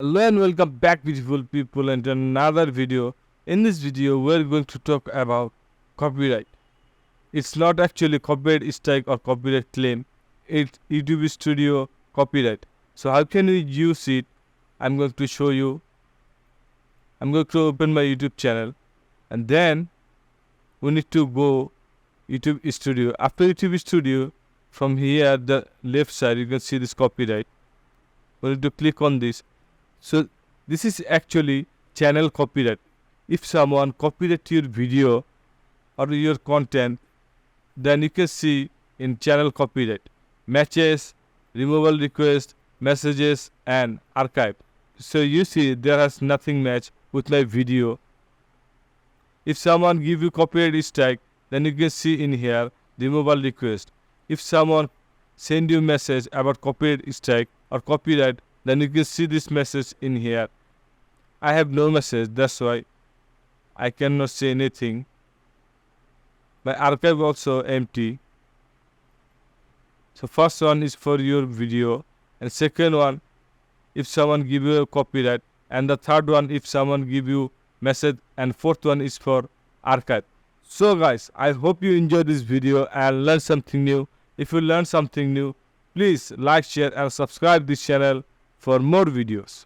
Hello and welcome back, beautiful people, and to another video. In this video, we're going to talk about copyright. It's not actually copyright strike or copyright claim. It's YouTube Studio copyright. So how can we use it? I'm going to show you. I'm going to open my YouTube channel, and then we need to go YouTube Studio. After YouTube Studio, from here the left side you can see this copyright. We need to click on this. So this is actually channel copyright. If someone copyright your video or your content, then you can see in channel copyright matches, removal request, messages, and archive. So you see there has nothing match with my video. If someone give you copyright strike, then you can see in here removal request. If someone send you message about copyright strike or copyright, then you can see this message in here. I have no message, that's why I cannot say anything. My archive also empty. So first one is for your video, and second one if someone give you a copyright, and the third one if someone give you message, and fourth one is for archive. So guys, I hope you enjoyed this video and learn something new. If you learn something new, please like, share and subscribe this channel for more videos.